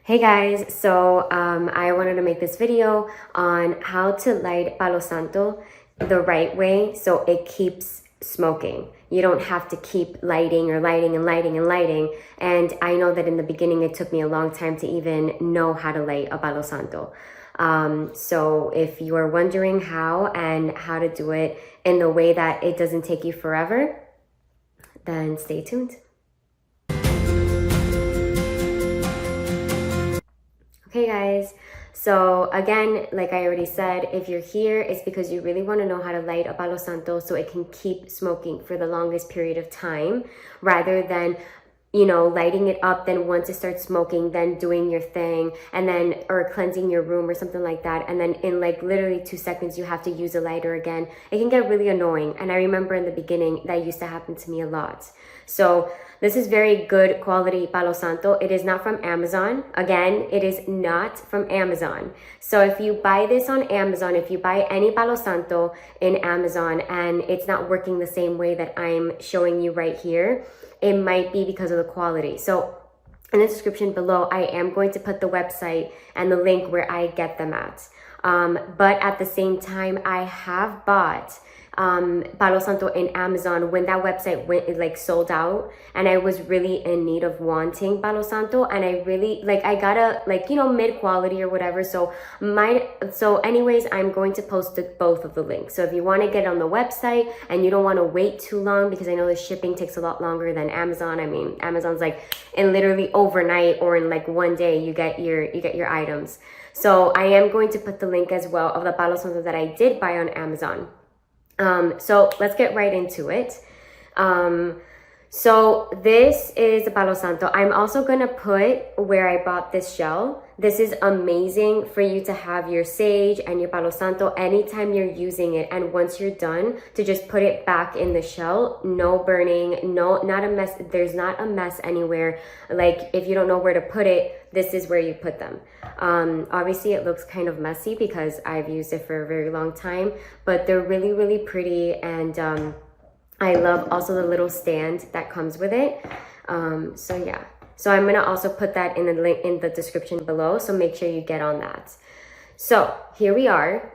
Hey guys, so I wanted to make this video on how to light Palo Santo the right way so it keeps smoking. You don't have to keep lighting or lighting and lighting and lighting. And I know that in the beginning it took me a long time to even know how to light a Palo Santo. So if you are wondering how and how to do it in the way that it doesn't take you forever, then stay tuned. Okay guys, so again, like I already said, if you're here, it's because you really want to know how to light a Palo Santo so it can keep smoking for the longest period of time, rather than, you know, lighting it up, then once it starts smoking, then doing your thing, and then, or cleansing your room or something like that, and then in like literally 2 seconds you have to use a lighter again. It can get really annoying, and I remember in the beginning that used to happen to me a lot. So this is very good quality Palo Santo. It is not from Amazon. Again, it is not from Amazon. So if you buy this on Amazon, if you buy any Palo Santo in Amazon and it's not working the same way that I'm showing you right here, it might be because of the quality. So in the description below, I am going to put the website and the link where I get them at. But at the same time, I have bought Palo Santo in Amazon when that website like sold out, and I was really in need of wanting Palo Santo, and I really I got a mid quality or whatever. So anyways, I'm going to post both of the links. So if you want to get on the website and you don't want to wait too long, because I know the shipping takes a lot longer than Amazon. I mean, Amazon's like in literally overnight or in like one day you get your items. So I am going to put the link as well of the Palo Santo that I did buy on Amazon. So let's get right into it. So this is the Palo Santo. I'm also going to put where I bought this shell. This is amazing for you to have your sage and your Palo Santo anytime you're using it. And once you're done, to just put it back in the shell. No burning, not a mess. There's not a mess anywhere. Like if you don't know where to put it, this is where you put them. Obviously it looks kind of messy because I've used it for a very long time, but they're really, really pretty. And, I love also the little stand that comes with it. So yeah, so I'm gonna also put that in the link in the description below, so make sure you get on that. So here we are,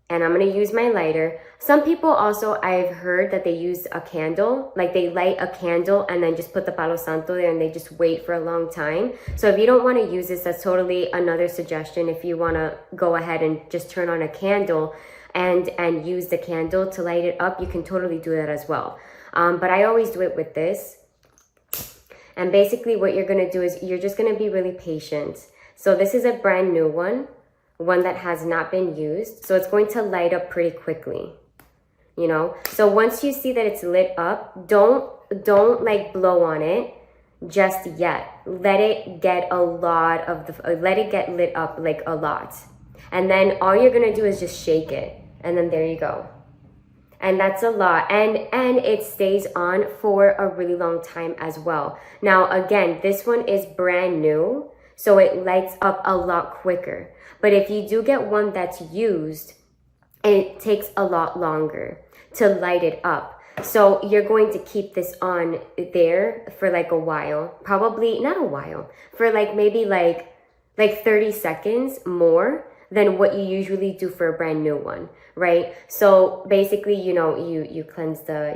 and I'm gonna use my lighter. Some people also, I've heard that they use a candle, like they light a candle and then just put the Palo Santo there and they just wait for a long time. So if you don't want to use this, that's totally another suggestion. If you want to go ahead and just turn on a candle and use the candle to light it up, you can totally do that as well. But I always do it with this. And basically what you're going to do is you're just going to be really patient. So this is a brand new one that has not been used. So it's going to light up pretty quickly, you know. So once you see that it's lit up, don't like blow on it just yet. Let it get let it get lit up like a lot. And then all you're going to do is just shake it. And then there you go. And that's a lot. And it stays on for a really long time as well. Now, again, this one is brand new, so it lights up a lot quicker. But if you do get one that's used, it takes a lot longer to light it up. So you're going to keep this on there for like a while. Probably not a while. For like maybe like 30 seconds more than what you usually do for a brand new one, right? So basically, you know, you cleanse the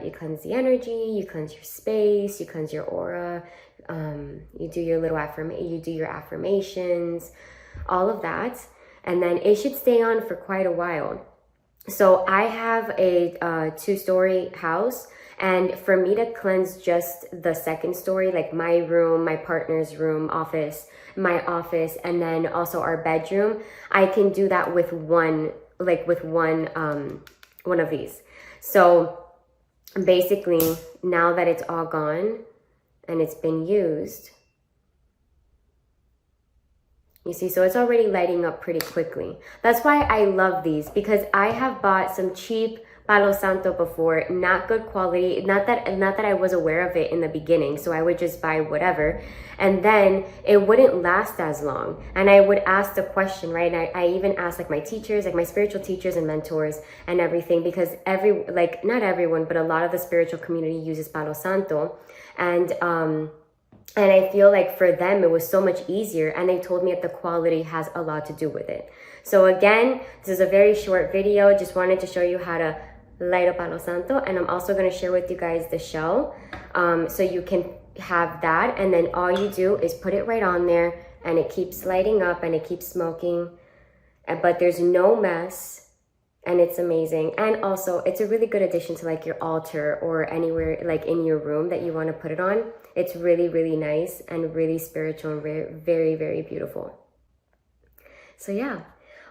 energy, you cleanse your space, you cleanse your aura, you do your little affirmations, all of that, and then it should stay on for quite a while. So I have a 2-story house, and for me to cleanse just the 2nd story, like my room, my partner's room, my office, and then also our bedroom, I can do that with one of these. So basically, now that it's all gone and it's been used, you see, so it's already lighting up pretty quickly. That's why I love these, because I have bought some cheap Palo Santo before, not good quality, not that I was aware of it in the beginning, so I would just buy whatever, and then it wouldn't last as long. And I would ask the question, right? And I even asked like my teachers, like my spiritual teachers and mentors and everything, because not everyone, but a lot of the spiritual community uses Palo Santo. And And I feel like for them, it was so much easier. And they told me that the quality has a lot to do with it. So again, this is a very short video. Just wanted to show you how to light a Palo Santo. And I'm also going to share with you guys the shell. So you can have that. And then all you do is put it right on there. And it keeps lighting up and it keeps smoking. But there's no mess. And it's amazing. And also, it's a really good addition to like your altar or anywhere like in your room that you want to put it on. It's really, really nice and really spiritual and very, very, very beautiful. So yeah.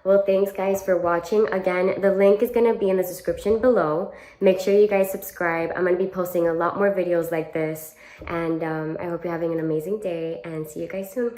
Well, thanks guys for watching. Again, the link is going to be in the description below. Make sure you guys subscribe. I'm going to be posting a lot more videos like this. And I hope you're having an amazing day and see you guys soon.